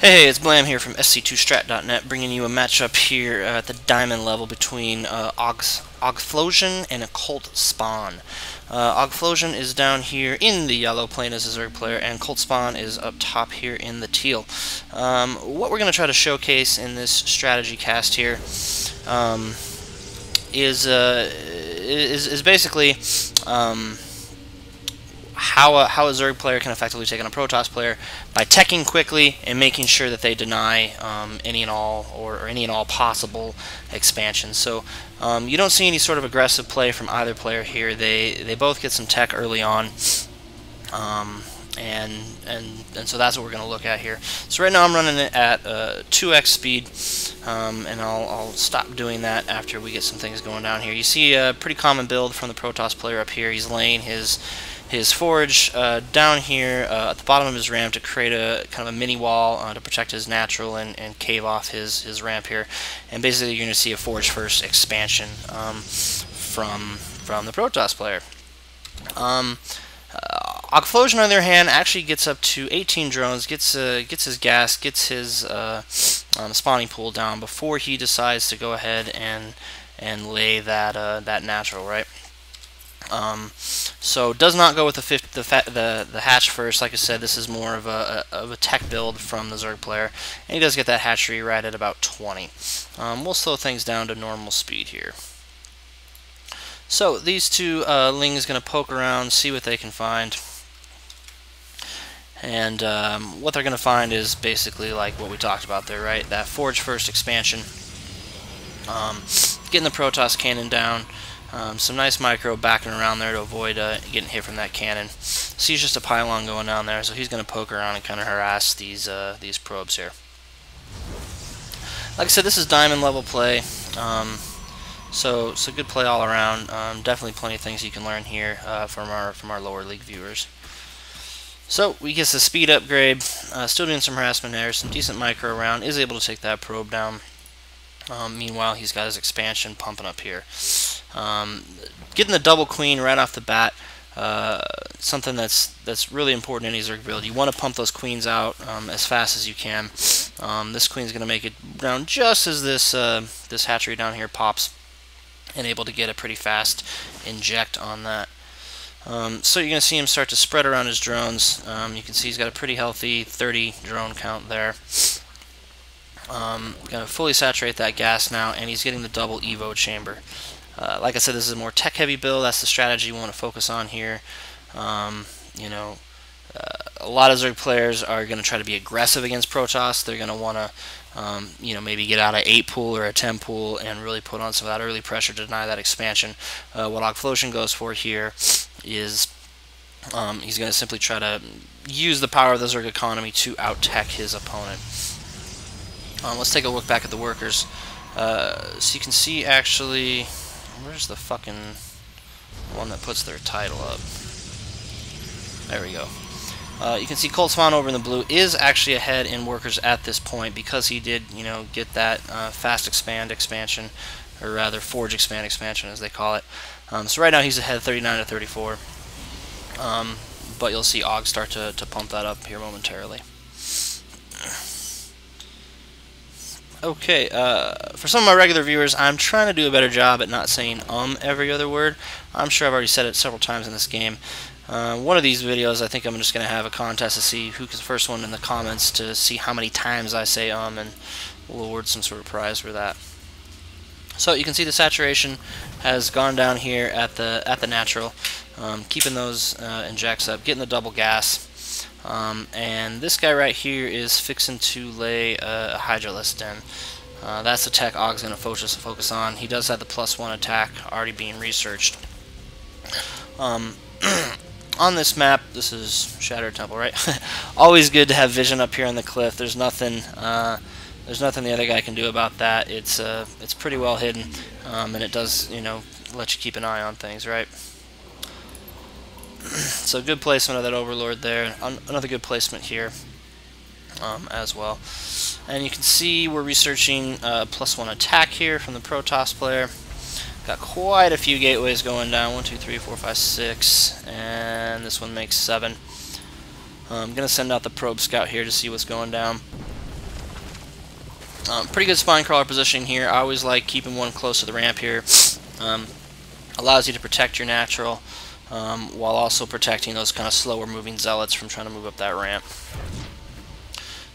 Hey, it's Blam here from SC2Strat.net, bringing you a matchup here at the diamond level between Augphlosion and a CultSpawN. Augphlosion is down here in the yellow plane as a Zerg player, and CultSpawN is up top here in the teal. What we're going to try to showcase in this strategy cast here is basically how a Zerg player can effectively take on a Protoss player by teching quickly and making sure that they deny any and all possible expansions. So you don't see any sort of aggressive play from either player here. They both get some tech early on, and so that's what we're going to look at here. So right now I'm running it at 2x speed, and I'll stop doing that after we get some things going down here. You see a pretty common build from the Protoss player up here. He's laying his forge down here at the bottom of his ramp to create a kind of a mini wall to protect his natural and cave off his ramp here. And basically you're going to see a forge first expansion from the Protoss player. Augphlosion, on the other hand, actually gets up to 18 drones, gets his gas, gets his spawning pool down before he decides to go ahead and lay that natural, right? So does not go with the hatch first. Like I said, this is more of a tech build from the Zerg player, and he does get that hatchery right at about 20. We'll slow things down to normal speed here. So these two Lings going to poke around, see what they can find, and what they're going to find is basically like what we talked about there, right? That forge first expansion, getting the Protoss cannon down. Some nice micro backing around there to avoid getting hit from that cannon. So he's just a pylon going down there, so he's going to poke around and kind of harass these probes here. Like I said, this is diamond level play, so good play all around. Definitely plenty of things you can learn here from our lower league viewers. So we get the speed upgrade, still doing some harassment there, some decent micro around, is able to take that probe down. Meanwhile, he's got his expansion pumping up here. Getting the double queen right off the bat, something that's really important in any Zerg build. You want to pump those queens out as fast as you can. This queen's going to make it down just as this hatchery down here pops, and able to get a pretty fast inject on that. So you're going to see him start to spread around his drones. You can see he's got a pretty healthy 30 drone count there. Going to fully saturate that gas now, and he's getting the double Evo chamber. Like I said, this is a more tech-heavy build. That's the strategy we want to focus on here. You know, a lot of Zerg players are going to try to be aggressive against Protoss. They're going to want to, you know, maybe get out an 8 pool or a 10 pool and really put on some of that early pressure to deny that expansion. What Augphlosion goes for here is he's going to simply try to use the power of the Zerg economy to out-tech his opponent. Let's take a look back at the workers. So you can see, actually, where's the fucking one that puts their title up? There we go. You can see CultSpawN over in the blue is actually ahead in workers at this point because he did, you know, get that fast expand expansion, or rather forge expand expansion as they call it. So right now he's ahead 39 to 34. But you'll see Aug start to pump that up here momentarily. Okay, for some of my regular viewers, I'm trying to do a better job at not saying every other word. I'm sure I've already said it several times in this game. One of these videos, I think I'm just going to have a contest to see who gets the first one in the comments to see how many times I say and we'll award some sort of prize for that. So you can see the saturation has gone down here at the natural, keeping those injects up, getting the double gas. And this guy right here is fixing to lay a Hydralisk den. That's the tech Aug's going to focus on. He does have the +1 attack already being researched. On this map, this is Shattered Temple, right? Always good to have vision up here on the cliff. There's nothing the other guy can do about that. It's pretty well hidden, and it does, you know, let you keep an eye on things, right? So good placement of that Overlord there. Another good placement here as well. And you can see we're researching +1 attack here from the Protoss player. Got quite a few gateways going down. 1, 2, 3, 4, 5, 6, and this one makes 7. I'm going to send out the probe scout here to see what's going down. Pretty good spine crawler positioning here. I always like keeping one close to the ramp here. Allows you to protect your natural while also protecting those kind of slower moving zealots from trying to move up that ramp.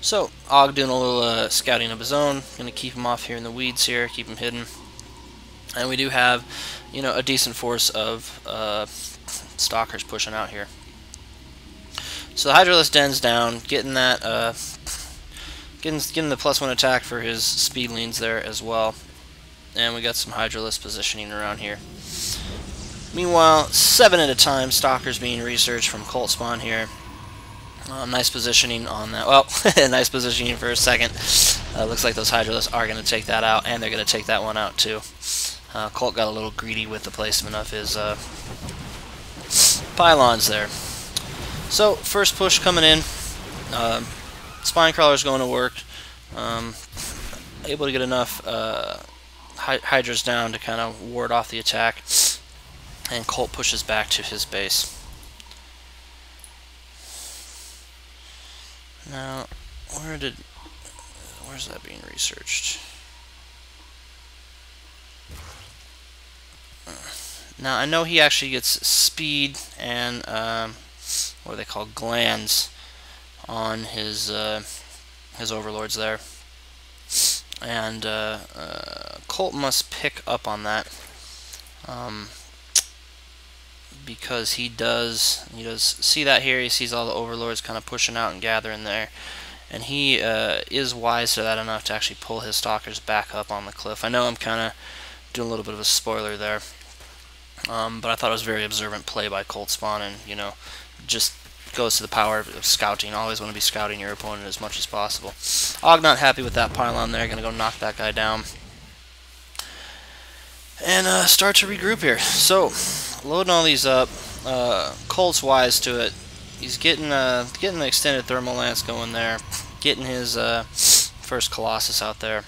So Aug doing a little scouting of his own. Going to keep him off here in the weeds here, keep him hidden. And we do have, you know, a decent force of stalkers pushing out here. So the Hydralisk den's down, getting that, getting the +1 attack for his speedlings there as well. And we got some Hydralisk positioning around here. Meanwhile, 7 at a time, stalkers being researched from CultSpawN here. Nice positioning on that. Well, nice positioning for a second. Looks like those Hydralisks are going to take that out, and they're going to take that one out too. Cult got a little greedy with the placement of his pylons there. So, first push coming in. Spine crawler's going to work. Able to get enough Hydras down to kind of ward off the attack. And Cult pushes back to his base. Now, where's that being researched? Now, I know he actually gets speed and what are they called, glands on his overlords there, and Colt must pick up on that because he does see that here. He sees all the overlords kind of pushing out and gathering there, and he is wise to that enough to actually pull his stalkers back up on the cliff. I know I'm kind of doing a little bit of a spoiler there, but I thought it was very observant play by CultSpawN, and you know, just goes to the power of scouting. Always want to be scouting your opponent as much as possible. Aug not happy with that pylon there, gonna go knock that guy down and start to regroup here. So loading all these up. Colt's wise to it. He's getting the extended thermal lance going there, getting his first Colossus out there,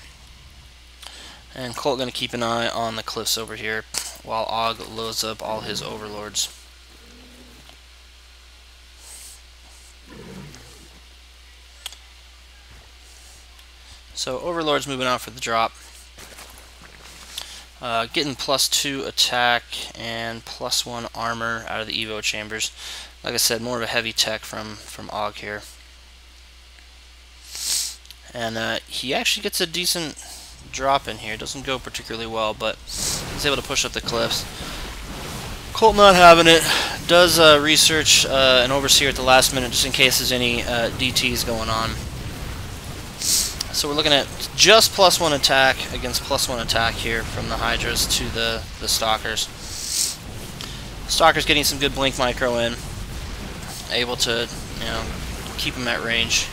and Colt gonna keep an eye on the cliffs over here while Aug loads up all his overlords. So overlords moving out for the drop. Getting +2 attack and +1 armor out of the Evo chambers. Like I said, more of a heavy tech from Aug here. And he actually gets a decent drop in here. Doesn't go particularly well, but he's able to push up the cliffs. Colt not having it. Does research an Overseer at the last minute just in case there's any DTs going on. So we're looking at just +1 attack against +1 attack here from the Hydras to the Stalkers. Stalkers getting some good blink micro in, able to, you know, keep him at range.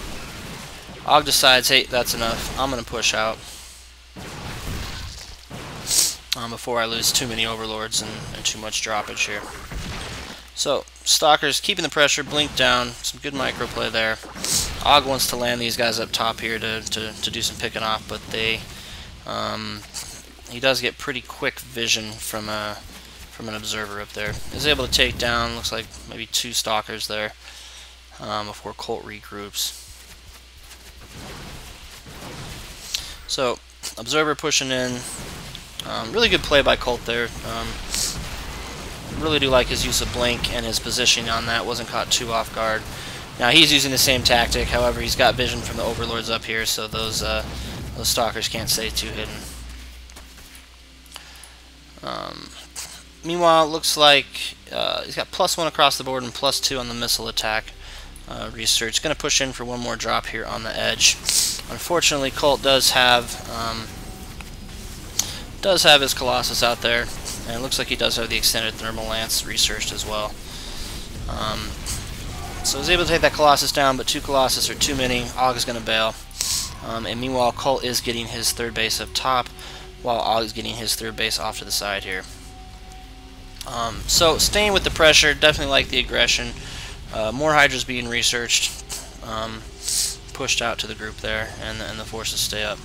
Aug decides, hey, that's enough. I'm gonna push out before I lose too many overlords and too much droppage here. So Stalkers keeping the pressure, blink down, some good micro play there. Aug wants to land these guys up top here to do some picking off, but they he does get pretty quick vision from an observer up there. He's able to take down, looks like maybe 2 Stalkers there before Colt regroups. So observer pushing in, really good play by Colt there. Really do like his use of blink and his positioning on that. Wasn't caught too off guard. Now he's using the same tactic, however he's got vision from the overlords up here, so those stalkers can't stay too hidden. Meanwhile, it looks like he's got +1 across the board and +2 on the missile attack research. Going to push in for one more drop here on the edge. Unfortunately, Colt does have his Colossus out there, and it looks like he does have the extended thermal lance researched as well. So he's able to take that Colossus down, but 2 Colossus are too many. Aug is going to bail. And meanwhile, Colt is getting his 3rd base up top, while Aug is getting his 3rd base off to the side here. So staying with the pressure, definitely like the aggression. More Hydras being researched, pushed out to the group there, and the forces stay up.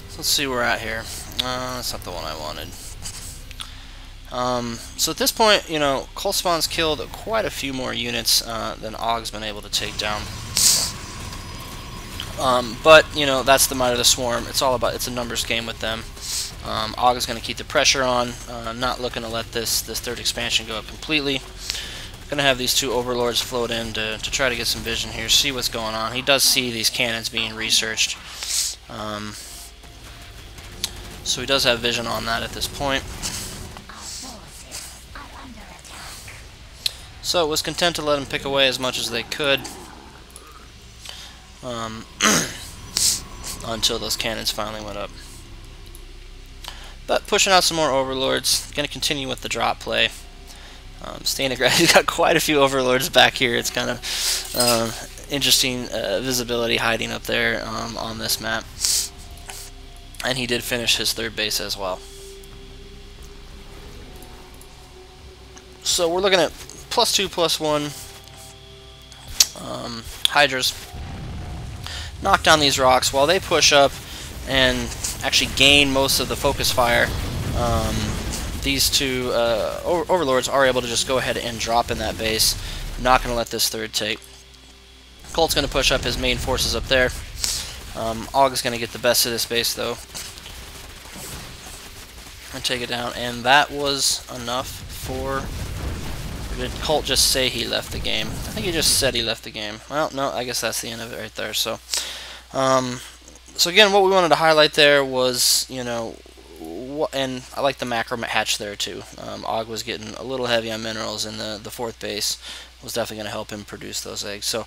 So let's see where we're at here. That's not the one I wanted. So at this point, you know, CultSpawN's killed quite a few more units than Aug's been able to take down. But, you know, that's the might of the swarm. It's a numbers game with them. Aug is going to keep the pressure on, not looking to let this third expansion go up completely. Going to have these two overlords float in to try to get some vision here, see what's going on. He does see these cannons being researched. So he does have vision on that at this point. So was content to let him pick away as much as they could. Until those cannons finally went up. But pushing out some more overlords, going to continue with the drop play. Staying aggressive. He's got quite a few overlords back here. It's kind of interesting visibility hiding up there on this map. And he did finish his third base as well. So we're looking at +2, +1 Hydras. Knock down these rocks while they push up and actually gain most of the focus fire. These two overlords are able to just go ahead and drop in that base. Not going to let this third take. Cult's going to push up his main forces up there. Aug is going to get the best of this base though and take it down, and that was enough for... Did Cult just say he left the game? I think he just said he left the game. Well, no, I guess that's the end of it right there. So, so again, what we wanted to highlight there was, you know, and I like the macro hatch there too. Aug was getting a little heavy on minerals, and the fourth base was definitely going to help him produce those eggs. So,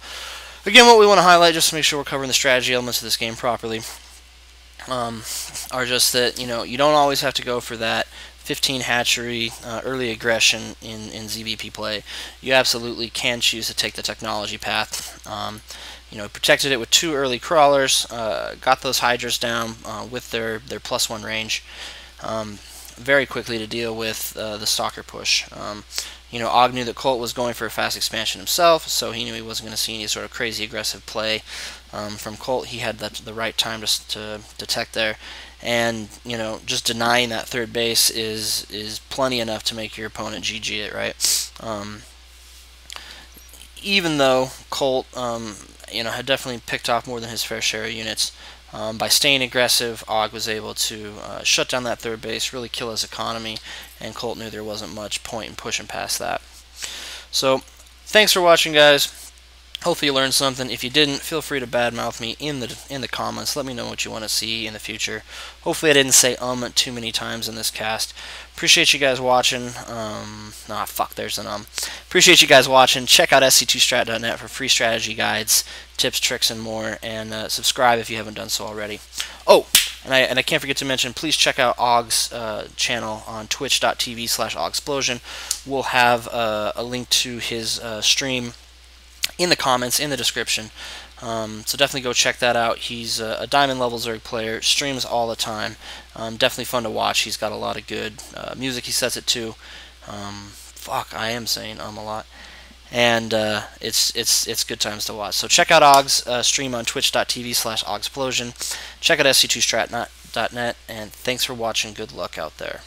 again, what we want to highlight, just to make sure we're covering the strategy elements of this game properly, are just that, you know, you don't always have to go for that 15 hatchery early aggression in ZvP play. You absolutely can choose to take the technology path. You know, protected it with 2 early crawlers, got those Hydras down with their +1 range very quickly to deal with the Stalker push. You know, Aug knew that Cult was going for a fast expansion himself, so he knew he wasn't going to see any sort of crazy aggressive play from Cult. He had the right time to detect there. And, you know, just denying that third base is plenty enough to make your opponent GG it, right? Even though Colt, you know, had definitely picked off more than his fair share of units, by staying aggressive, Aug was able to shut down that third base, really kill his economy, and Colt knew there wasn't much point in pushing past that. So, thanks for watching, guys. Hopefully you learned something. If you didn't, feel free to badmouth me in the comments. Let me know what you want to see in the future. Hopefully I didn't say too many times in this cast. Appreciate you guys watching. There's an Appreciate you guys watching. Check out sc2strat.net for free strategy guides, tips, tricks, and more. And subscribe if you haven't done so already. Oh, and I can't forget to mention, please check out Aug's channel on twitch.tv/Augphlosion. We'll have a link to his stream in the comments, in the description. So definitely go check that out. He's a diamond level Zerg player, streams all the time. Definitely fun to watch. He's got a lot of good music he sets it to. I am saying a lot. And it's good times to watch. So check out Aug's stream on twitch.tv/Augphlosion. Check out sc2strat.net, and thanks for watching. Good luck out there.